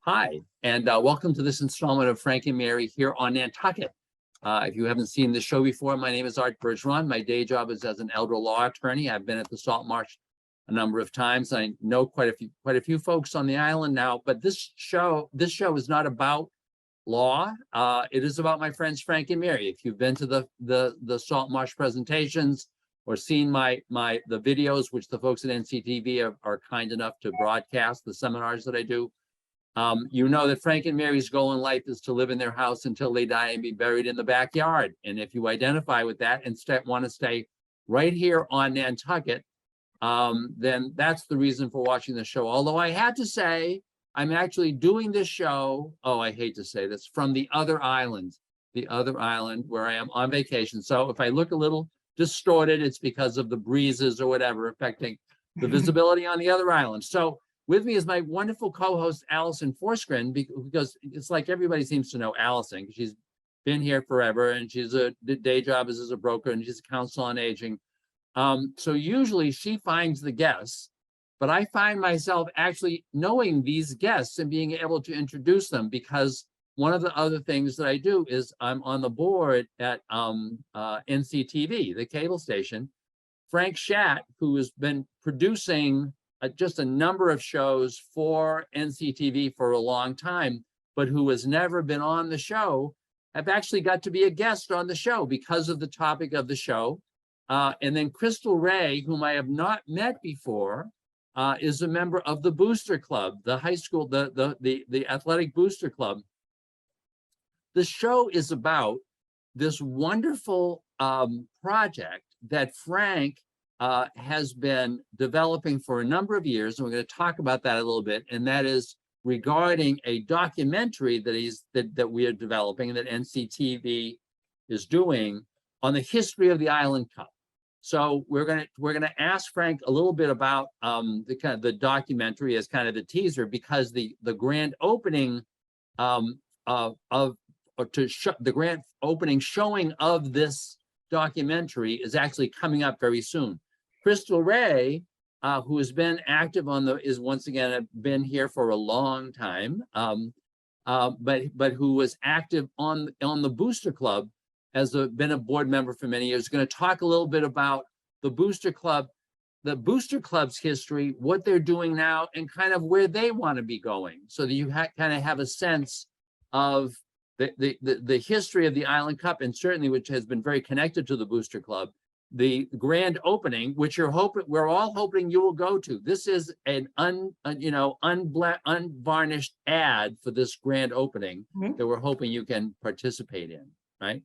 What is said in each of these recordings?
Hi, and welcome to this installment of Frank and Mary here on Nantucket. If you haven't seen the show before, my name is Art Bergeron. My day job is as an elder law attorney. I've been at the Salt Marsh a number of times. I know quite a few folks on the island now, but this show is not about law. It is about my friends Frank and Mary. If you've been to the Salt Marsh presentations or seen the videos, which the folks at NCTV are kind enough to broadcast, the seminars that I do, you know that Frank and Mary's goal in life is to live in their house until they die and be buried in the backyard. And if you identify with that and want to stay right here on Nantucket, then that's the reason for watching the show. Although I had to say, I'm actually doing this show, I hate to say this, from the other island where I am on vacation. So if I look a little distorted, it's because of the breezes or whatever affecting the visibility on the other island. So with me is my wonderful co-host, Alison Forsgren, because it's like everybody seems to know Alison, because she's been here forever and she's the day job is as a broker and she's a counsel on aging. So usually she finds the guests, but I find myself actually knowing these guests and being able to introduce them, because one of the other things that I do is I'm on the board at NCTV, the cable station. Frank Schadt, who has been producing just a number of shows for NCTV for a long time, but who has never been on the show, I've actually got to be a guest on the show because of the topic of the show. And then Crystal Ray, whom I have not met before, is a member of the Booster Club, the high school, the athletic booster club. The show is about this wonderful project that Frank has been developing for a number of years, and we're going to talk about that a little bit, and that is regarding a documentary that we are developing and that NCTV is doing on the history of the Island Cup. So we're gonna ask Frank a little bit about the documentary as kind of the teaser, because the grand opening the grand opening showing of this documentary is actually coming up very soon. Crystal Ray, who has been active is once again been here for a long time, but who was active on the Booster Club, been a board member for many years. Going to talk a little bit about the Booster Club, the Booster Club's history, what they're doing now, and kind of where they want to be going, so that you kind of have a sense of the history of the Island Cup, and certainly which has been very connected to the Booster Club. The grand opening, which we're all hoping you will go to. This is an unvarnished ad for this grand opening that we're hoping you can participate in, right?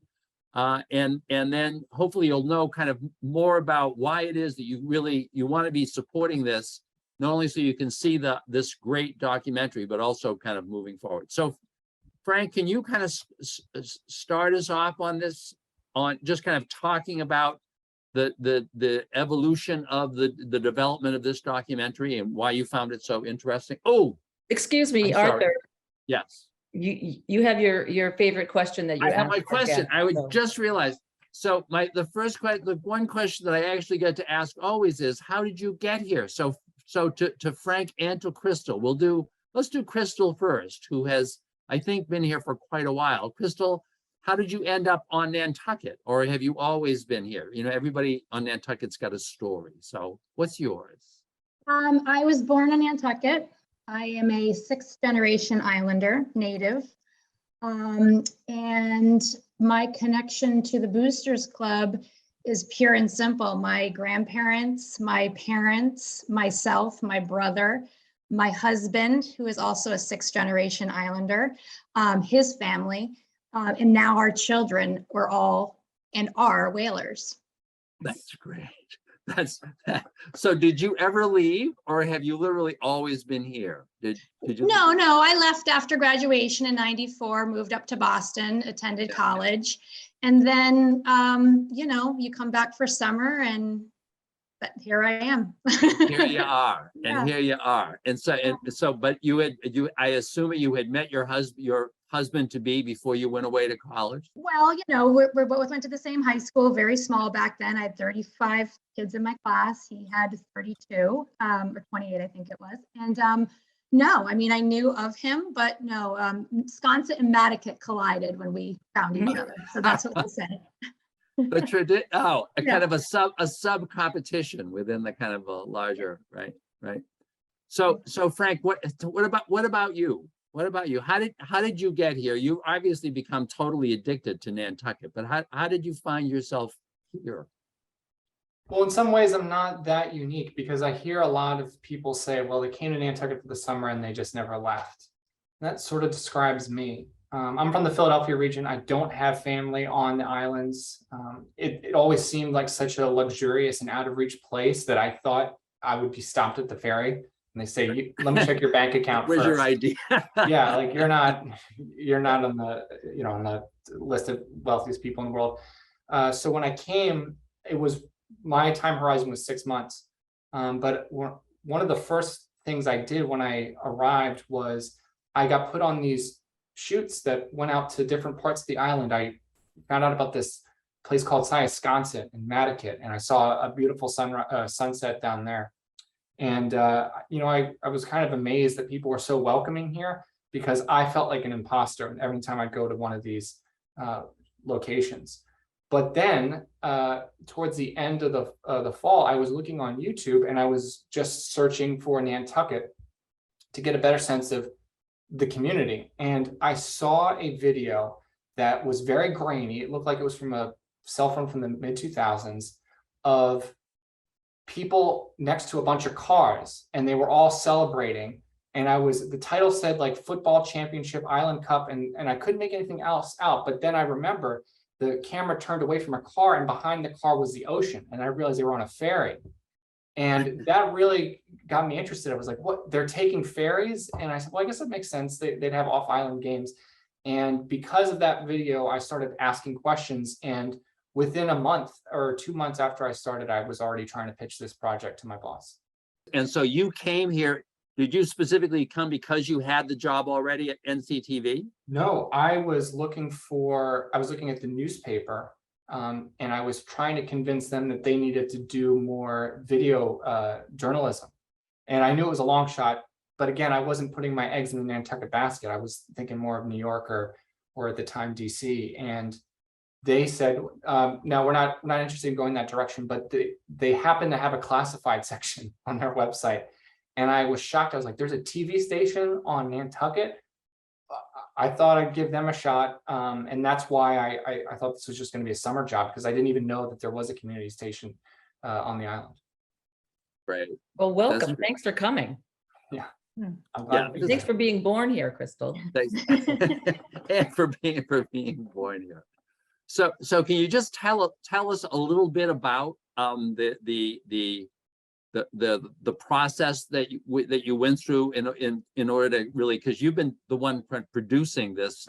And then hopefully you'll know kind of more about why it is that you want to be supporting this, not only so you can see this great documentary, but also kind of moving forward. So Frank, can you kind of start us off on this, on just kind of talking about the evolution of the development of this documentary and why you found it so interesting? Oh, excuse me, Arthur. Yes. You have your favorite question that you have my question. I would just realize. So the one question that I actually get to ask always is, how did you get here? So to Frank and to Crystal, let's do Crystal first, who has, I think, been here for quite a while. Crystal, how did you end up on Nantucket, or have you always been here? You know, everybody on Nantucket's got a story. So what's yours? I was born on Nantucket. I am a 6th generation Islander native. And my connection to the Boosters Club is pure and simple. My grandparents, my parents, myself, my brother, my husband, who is also a 6th generation Islander, his family, and now our children were all and are whalers. That's great. So did you ever leave, or have you literally always been here? Did you? No, I left after graduation in '94, moved up to Boston, attended college, and then you come back for summer, but here I am. Here you are, and here you are, and so but I assume you had met your husband to be before you went away to college? Well, we both went to the same high school, very small back then. I had 35 kids in my class. He had 32 or 28, I think it was. And No, I mean, I knew of him, but no, Sconset and Nantucket collided when we found each other. So that's what we said. A Yeah. kind of a sub competition within the kind of a larger, right? So Frank, what about you? What about you? How did you get here? You obviously become totally addicted to Nantucket, but how did you find yourself here? Well, in some ways, I'm not that unique because I hear a lot of people say, well, they came to Nantucket for the summer and they just never left. That sort of describes me. I'm from the Philadelphia region. I don't have family on the islands. It always seemed like such a luxurious and out of reach place that I thought I would be stopped at the ferry. And they say, let me check your bank account Where's first. your ID? Yeah, like you're not on the, on the list of wealthiest people in the world. So when I came, my time horizon was 6 months. But one of the first things I did when I arrived was I got put on these shoots that went out to different parts of the island. I found out about this place called Sconset in Nantucket, and I saw a beautiful sunset down there. And I was kind of amazed that people were so welcoming here because I felt like an imposter every time I'd go to one of these locations. But then towards the end of the fall, I was looking on YouTube and I was just searching for Nantucket to get a better sense of the community. And I saw a video that was very grainy. It looked like it was from a cell phone from the mid-2000s of people next to a bunch of cars, and they were all celebrating. And the title said like Football Championship Island Cup, and I couldn't make anything else out. But then I remember the camera turned away from a car, and behind the car was the ocean. And I realized they were on a ferry. And that really got me interested. I was like, what, they're taking ferries? And I said, well, I guess that makes sense. They'd have off-island games. And because of that video, I started asking questions. And within a month or 2 months after I started, I was already trying to pitch this project to my boss. And so you came here, did you specifically come because you had the job already at NCTV? No, I was looking at the newspaper, and I was trying to convince them that they needed to do more video journalism. And I knew it was a long shot, but again, I wasn't putting my eggs in the Nantucket basket. I was thinking more of New York or at the time DC. And they said, no, we're not interested in going that direction, but they happen to have a classified section on their website. And I was shocked. I was like, there's a TV station on Nantucket. I thought I'd give them a shot. And that's why I thought this was just going to be a summer job, because I didn't even know that there was a community station on the island. Right. Well, welcome. That's- Thanks for coming. Yeah. Hmm. I'm glad to be Thanks there. for being born here, Crystal. Thanks. And for being born here. So can you just tell us a little bit about the process that you went through in order to really, because you've been the one producing this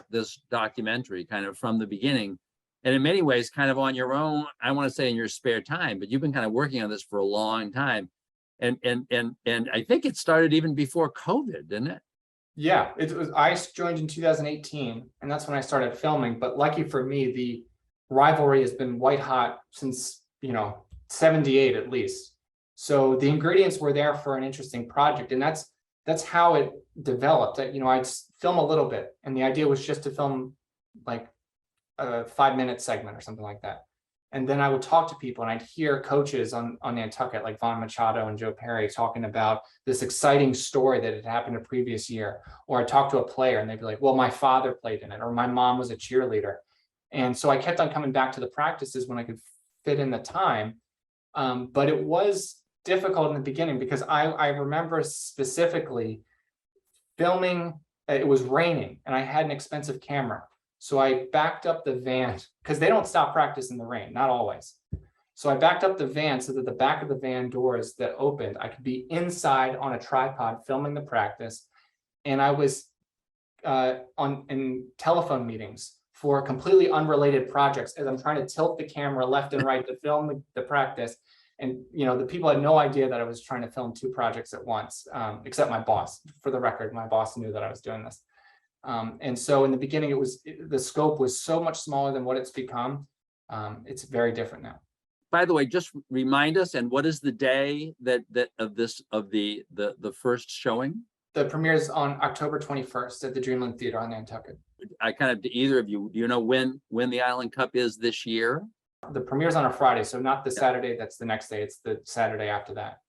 documentary kind of from the beginning, and in many ways kind of on your own, I want to say in your spare time, but you've been kind of working on this for a long time, and I think it started even before COVID, didn't it? Yeah, I joined in 2018, and that's when I started filming. But lucky for me, the rivalry has been white hot since 78 at least. So the ingredients were there for an interesting project, and that's how it developed. I'd film a little bit, and the idea was just to film like a 5-minute segment or something like that. And then I would talk to people, and I'd hear coaches on Nantucket, like Vaughn Machado and Joe Perry, talking about this exciting story that had happened a previous year. Or I'd talk to a player, and they'd be like, well, my father played in it, or my mom was a cheerleader. And so I kept on coming back to the practices when I could fit in the time. But it was difficult in the beginning because I remember specifically filming, it was raining, and I had an expensive camera. So I backed up the van, because they don't stop practice in the rain, not always. So I backed up the van so that the back of the van doors that opened, I could be inside on a tripod filming the practice. And I was in telephone meetings for completely unrelated projects as I'm trying to tilt the camera left and right to film the practice. And the people had no idea that I was trying to film 2 projects at once, except my boss. For the record, my boss knew that I was doing this. And so in the beginning, the scope was so much smaller than what it's become. It's very different now. By the way, just remind us, and what is the day of the first showing? The premiere is on October 21st at the Dreamland Theater on Nantucket. I kind of, to either of you, do you know when the Island Cup is this year? The premiere is on a Friday, so not the Saturday that's the next day. It's the Saturday after that.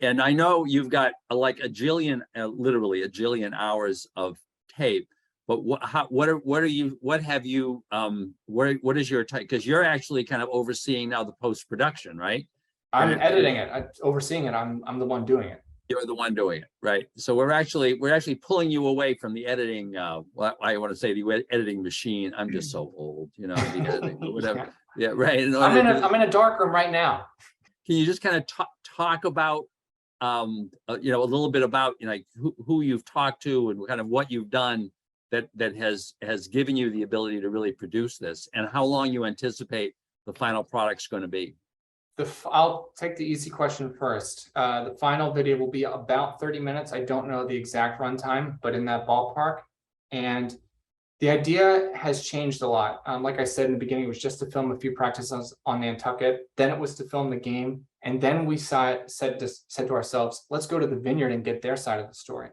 And I know you've got like a jillion, literally a jillion hours of tape, but what have you, what is your type? Because you're actually kind of overseeing now the post-production, right? I'm editing it. Overseeing it. I'm the one doing it. You're the one doing it, right? So we're actually pulling you away from the editing. Well, I want to say the editing machine. I'm just so old, you know, the editing or whatever. Yeah, right. I'm in a dark room right now. Can you just kind of talk about, you know, a little bit about, you know, like who you've talked to and kind of what you've done that has given you the ability to really produce this, and how long you anticipate the final product's going to be? I'll take the easy question first. The final video will be about 30 minutes. I don't know the exact runtime, but in that ballpark. And the idea has changed a lot. Like I said in the beginning, it was just to film a few practices on Nantucket. Then it was to film the game. And then we said to ourselves, let's go to the vineyard and get their side of the story.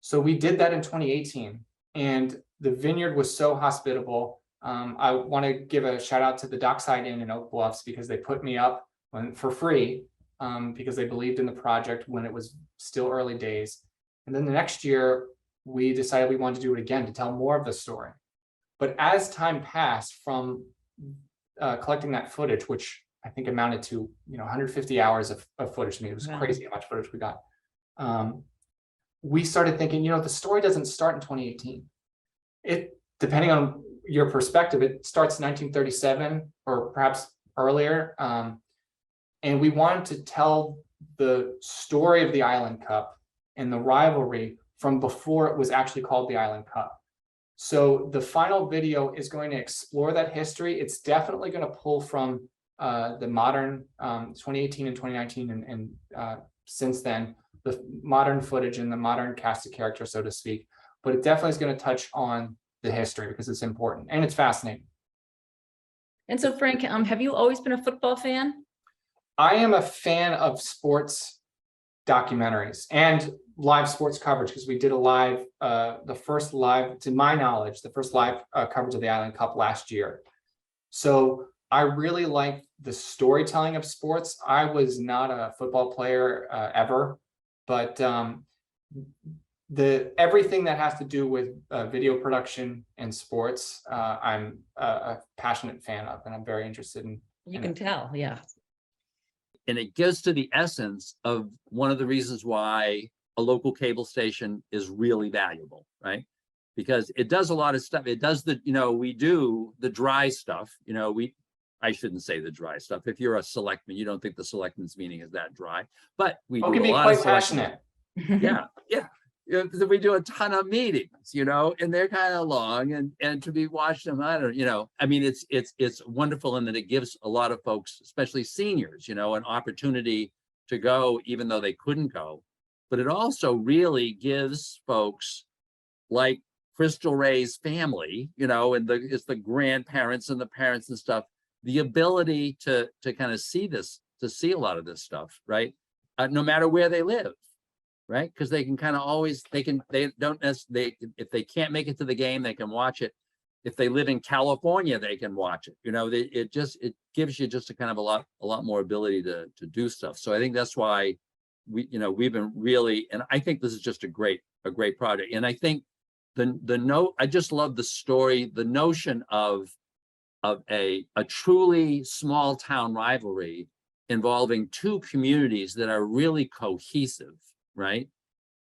So we did that in 2018. And the vineyard was so hospitable. I want to give a shout out to the Dockside Inn in Oak Bluffs, because they put me up for free because they believed in the project when it was still early days. And then the next year, we decided we wanted to do it again to tell more of the story. But as time passed from collecting that footage, which I think amounted to 150 hours of footage. I mean, it was crazy how much footage we got. We started thinking, the story doesn't start in 2018. Depending on your perspective, it starts in 1937 or perhaps earlier. And we wanted to tell the story of the Island Cup and the rivalry from before it was actually called the Island Cup. So the final video is going to explore that history. It's definitely going to pull from the modern 2018 and 2019 and since then, the modern footage and the modern cast of characters, so to speak. But it definitely is going to touch on the history because it's important and it's fascinating. And so, Frank, have you always been a football fan? I am a fan of sports documentaries and live sports coverage, because we did a live, the first live, to my knowledge, the first live coverage of the Island Cup last year. So I really like the storytelling of sports. I was not a football player ever, but everything that has to do with video production and sports, I'm a passionate fan of, and I'm very interested in. You can tell, yeah. And it gets to the essence of one of the reasons why a local cable station is really valuable, right? Because it does a lot of stuff. It does we do the dry stuff. I shouldn't say the dry stuff. If you're a selectman, you don't think the selectman's meeting is that dry, but we do can a be lot quite of passionate. Yeah. We do a ton of meetings, and they're kind of long, and to be watched them, I mean, it's wonderful in that it gives a lot of folks, especially seniors, an opportunity to go, even though they couldn't go. But it also really gives folks like Crystal Ray's family, and it's the grandparents and the parents and stuff, the ability to kind of see this, to see a lot of this stuff, right? No matter where they live. Right, because they can kind of always if they can't make it to the game, they can watch it. If they live in California, they can watch it. It gives you just a kind of a lot more ability to do stuff. So I think that's why we've been really, and I think this is just a great project. And I think I just love the story, the notion of a truly small town rivalry involving two communities that are really cohesive. Right.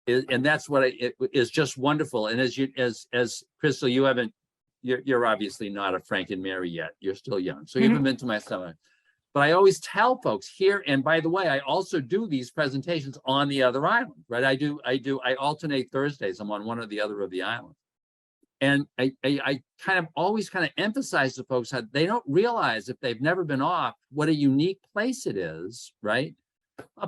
And that's what it is, just wonderful. And as Crystal, you're obviously not a Frank and Mary yet. You're still young. So you haven't been to my seminar. But I always tell folks here, and by the way, I also do these presentations on the other island, right? I alternate Thursdays. I'm on one or the other of the islands. And I always emphasize to folks how they don't realize, if they've never been off, what a unique place it is, right?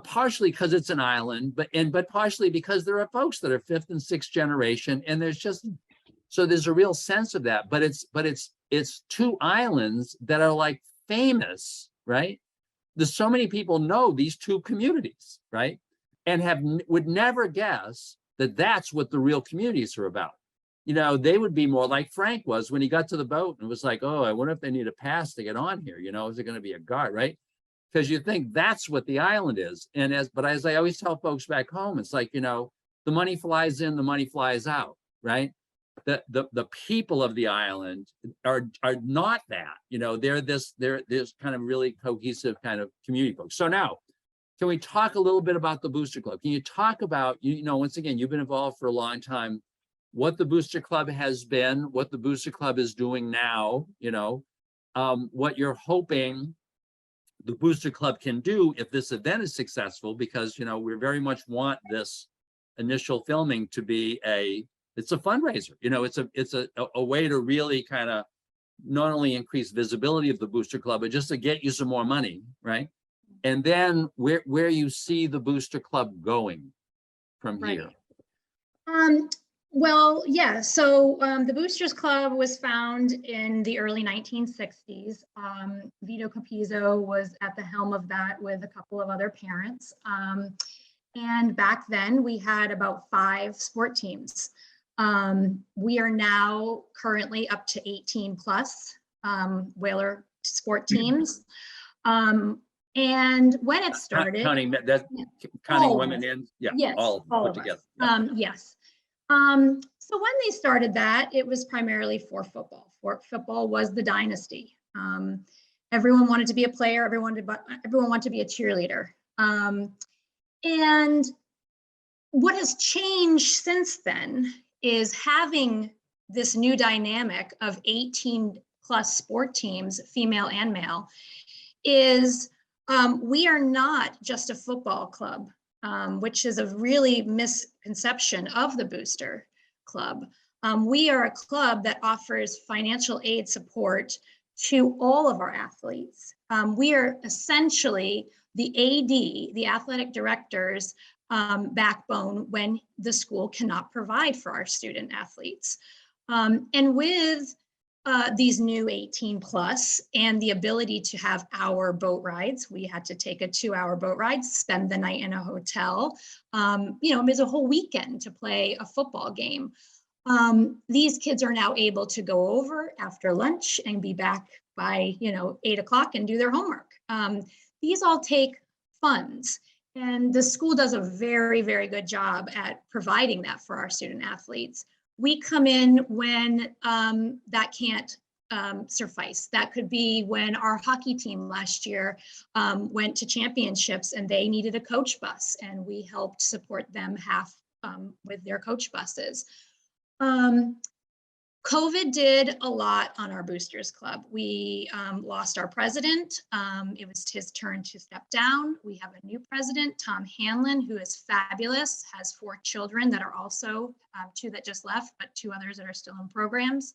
Partially because it's an island, but partially because there are folks that are fifth and sixth generation, and there's a real sense of that. But it's two islands that are like famous, right? There's so many people know these two communities, right? and would never guess that that's what the real communities are about. You know, they would be more like Frank was when he got to the boat and was like, oh, I wonder if they need a pass to get on here. You know, is it going to be a guard, right? Because you think that's what the island is. And as I always tell folks back home, it's like, you know, the money flies in, the money flies out, right? The people of the island are not that, you know, they're this kind of really cohesive kind of community folks. So now, can we talk a little bit about the Booster Club? Can you talk about, you know, once again, you've been involved for a long time, what the Booster Club has been, what the Booster Club is doing now, you know, what you're hoping the Booster Club can do if this event is successful, because, you know, we very much want this initial filming to be it's a fundraiser, you know, it's a way to really kind of not only increase visibility of the Booster Club, but just to get you some more money, right? And then where you see the Booster Club going from here. Well, yeah, so the Boosters Club was found in the early 1960s. Vito Capizzo was at the helm of that with a couple of other parents. And back then we had about 5 sport teams. We are now currently up to 18 plus Whaler sport teams. And when it started, counting women in, yeah, yes, all put together. Yeah. Yes. So when they started that, it was primarily for football. Football was the dynasty. Everyone wanted to be a player. Everyone wanted to be a cheerleader. And what has changed since then is having this new dynamic of 18 plus sport teams, female and male, is we are not just a football club, which is a really misconception of the Booster Club. We are a club that offers financial aid support to all of our athletes. We are essentially the AD, the athletic director's backbone when the school cannot provide for our student athletes. And with these new 18 plus and the ability to have our boat rides, we had to take a 2-hour boat ride, spend the night in a hotel. You know, it was a whole weekend to play a football game. These kids are now able to go over after lunch and be back by, you know, 8 o'clock and do their homework. These all take funds, and the school does a very, very good job at providing that for our student athletes. We come in when that can't suffice. That could be when our hockey team last year went to championships and they needed a coach bus, and we helped support them half with their coach buses. COVID did a lot on our Boosters Club. We lost our president. It was his turn to step down. We have a new president, Tom Hanlon, who is fabulous, has 4 children that are also 2 that just left, but 2 others that are still in programs.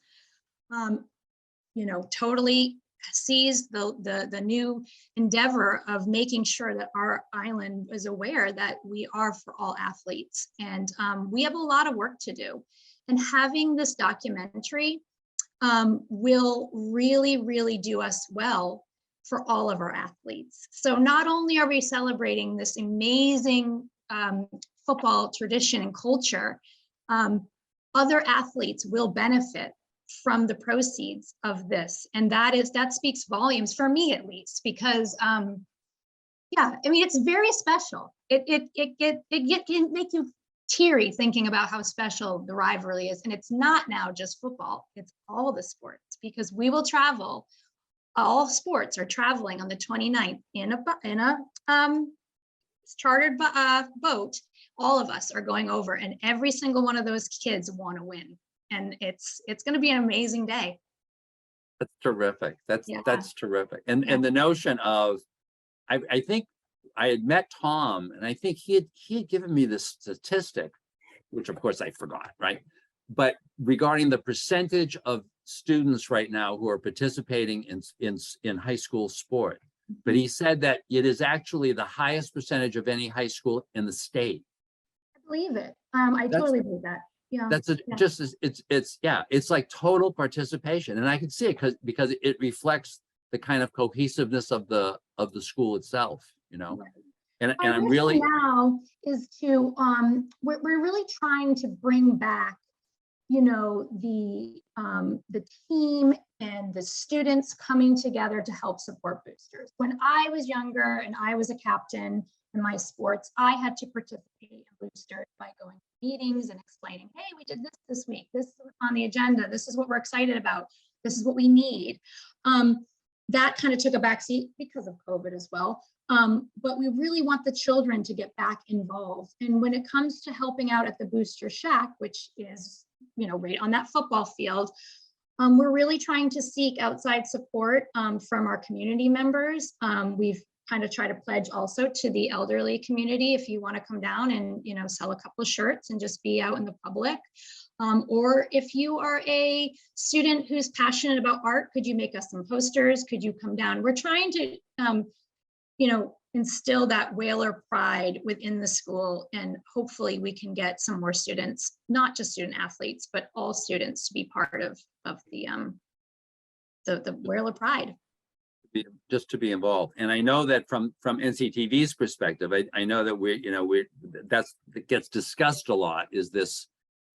You know, totally sees the new endeavor of making sure that our island is aware that we are for all athletes. And we have a lot of work to do. And having this documentary will really, really do us well for all of our athletes. So not only are we celebrating this amazing football tradition and culture, other athletes will benefit from the proceeds of this. And that speaks volumes for me, at least, because yeah, I mean, it's very special. It can make you teary thinking about how special the rivalry is. And it's not now just football, it's all the sports, because we will travel, all sports are traveling on the 29th in a chartered boat. All of us are going over, and every single one of those kids want to win. And it's going to be an amazing day. That's terrific. That's terrific. And the notion of, I think I had met Tom, and I think he had given me this statistic, which of course I forgot, right? But regarding the percentage of students right now who are participating in high school sport, but he said that it is actually the highest percentage of any high school in the state. I believe it. I totally believe that. Yeah. It's like total participation, and I can see it because it reflects the kind of cohesiveness of the school itself, you know. Right. And Our I'm mission really, now is to, we're really trying to bring back, you know, the team and the students coming together to help support boosters. When I was younger and I was a captain in my sports, I had to participate in boosters by going to meetings and explaining, hey, we did this week, this is on the agenda, this is what we're excited about, this is what we need. That kind of took a backseat because of COVID as well. But we really want the children to get back involved. And when it comes to helping out at the Booster Shack, which is, you know, right on that football field, we're really trying to seek outside support from our community members. We've kind of tried to pledge also to the elderly community, if you want to come down and, you know, sell a couple of shirts and just be out in the public. Or if you are a student who's passionate about art, could you make us some posters? Could you come down? We're trying to, you know, instill that Whaler pride within the school, and hopefully we can get some more students, not just student athletes, but all students to be part of the Whaler pride. just to be involved. And I know that from NCTV's perspective, I know that that gets discussed a lot, is this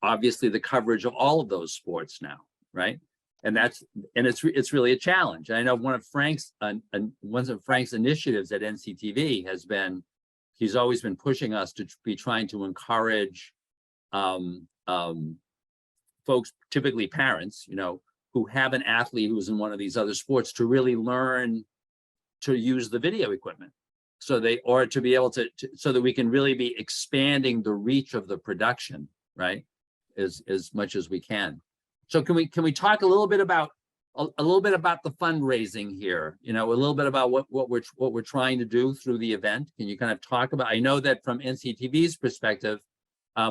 obviously the coverage of all of those sports now, right? And it's really a challenge. I know one of Frank's initiatives at NCTV has been, he's always been pushing us to be trying to encourage folks, typically parents, you know, who have an athlete who's in one of these other sports, to really learn to use the video equipment, so to be able to so that we can really be expanding the reach of the production, right, as much as we can. So can we talk a little bit about the fundraising here? You know, a little bit about what we're trying to do through the event. Can you kind of talk about? I know that from NCTV's perspective,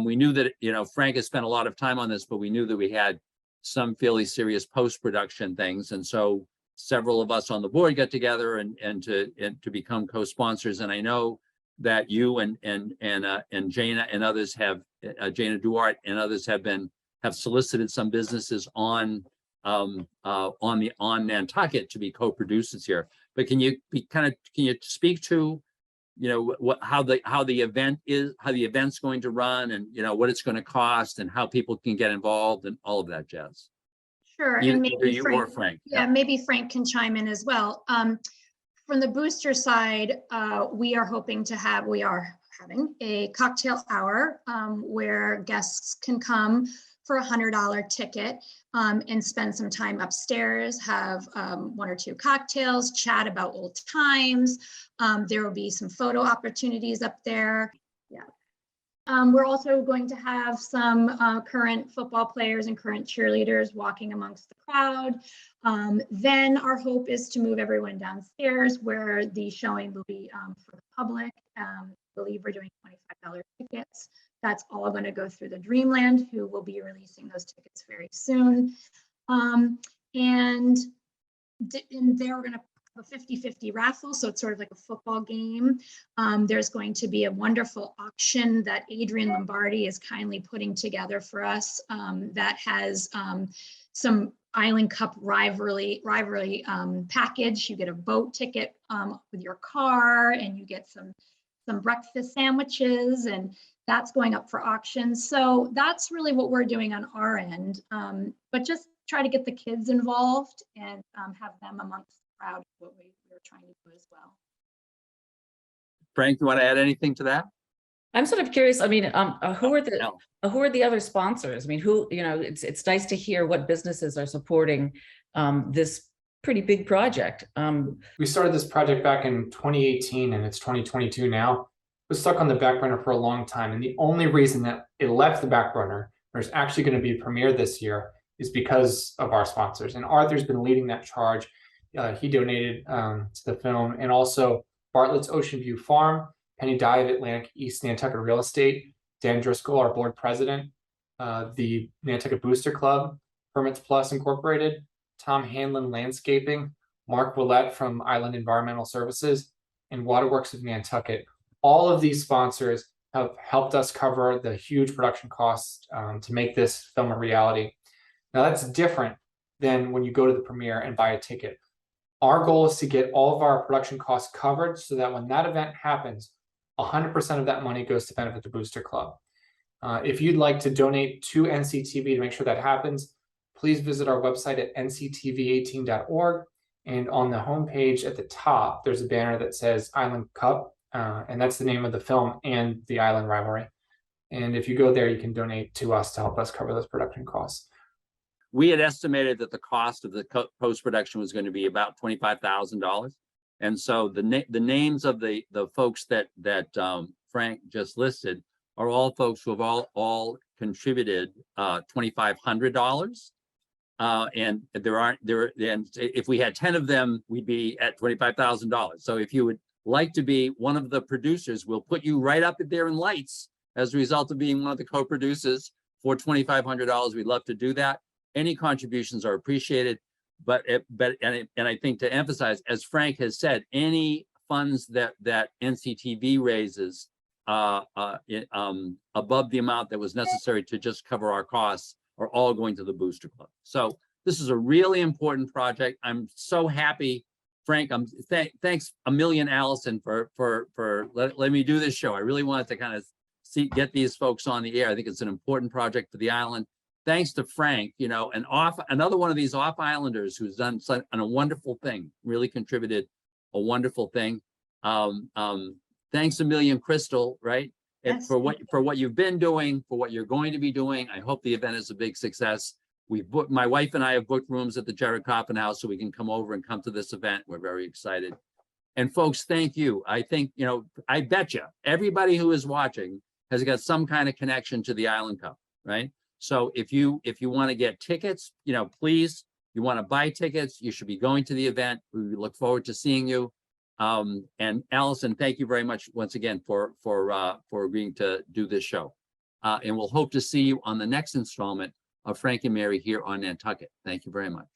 we knew that, you know, Frank has spent a lot of time on this, but we knew that we had some fairly serious post-production things, and so several of us on the board got together and to become co-sponsors. And I know that you and Jana and others have Jana Duarte and others have solicited some businesses on Nantucket to be co-producers here. But can you speak to, you know, how the event's going to run, and, you know, what it's going to cost, and how people can get involved, and all of that jazz? Sure, and maybe Frank. Yeah, maybe Frank can chime in as well. From the booster side, we are having a cocktail hour where guests can come for $100 ticket and spend some time upstairs, have 1 or 2 cocktails, chat about old times. There will be some photo opportunities up there. Yeah. We're also going to have some current football players and current cheerleaders walking amongst the crowd. Then our hope is to move everyone downstairs, where the showing will be for the public. I believe we're doing $25 tickets. That's all going to go through the Dreamland, who will be releasing those tickets very soon. And there we're going to a 50-50 raffle, so it's sort of like a football game. There's going to be a wonderful auction that Adrian Lombardi is kindly putting together for us, that has some Island Cup rivalry package. You get a boat ticket with your car, and you get some breakfast sandwiches, and that's going up for auction. So that's really what we're doing on our end, but just try to get the kids involved and have them amongst the crowd, what we're trying to do as well. Frank, you want to add anything to that? I'm sort of curious. I mean, who are the other sponsors? I mean, who, you know, it's nice to hear what businesses are supporting this pretty big project. We started this project back in 2018, and it's 2022 now. It was stuck on the back burner for a long time, and the only reason that it left the back burner, there's actually going to be a premiere this year, is because of our sponsors. And Arthur's been leading that charge. He donated to the film, and also Bartlett's Ocean View Farm, Penny Dye of Atlantic East Nantucket Real Estate, Dan Driscoll, our board president, the Nantucket Booster Club, Permits Plus Incorporated, Tom Hanlon Landscaping, Mark Willett from Island Environmental Services, and Waterworks of Nantucket. All of these sponsors have helped us cover the huge production costs to make this film a reality. Now, that's different than when you go to the premiere and buy a ticket. Our goal is to get all of our production costs covered so that when that event happens, 100% of that money goes to benefit the Booster Club. If you'd like to donate to NCTV to make sure that happens, please visit our website at nctv18.org. And on the homepage at the top, there's a banner that says Island Cup, and that's the name of the film and the Island Rivalry. And if you go there, you can donate to us to help us cover those production costs. We had estimated that the cost of the post-production was going to be about $25,000. And so the names of the folks that Frank just listed are all folks who have all contributed $2,500. And if we had 10 of them, we'd be at $25,000. So if you would like to be one of the producers, we'll put you right up there in lights as a result of being one of the co-producers for $2,500. We'd love to do that. Any contributions are appreciated, but I think to emphasize, as Frank has said, any funds that NCTV raises above the amount that was necessary to just cover our costs are all going to the Booster Club. So this is a really important project. I'm so happy, Frank. Thanks a million, Alison, for letting me do this show. I really wanted to kind of get these folks on the air. I think it's an important project for the island. Thanks to Frank, you know, another one of these off-islanders who's done a wonderful thing, really contributed a wonderful thing. Thanks a million, Crystal, right? Yes. For what you've been doing, for what you're going to be doing. I hope the event is a big success. My wife and I have booked rooms at the Jared Coffin House so we can come over and come to this event. We're very excited. And folks, thank you. I think, you know, I bet you everybody who is watching has got some kind of connection to the Island Cup, right? So if you want to get tickets, you know, please, you want to buy tickets, you should be going to the event. We look forward to seeing you. And Alison, thank you very much once again for agreeing to do this show. And we'll hope to see you on the next installment of Frank and Mary here on Nantucket. Thank you very much.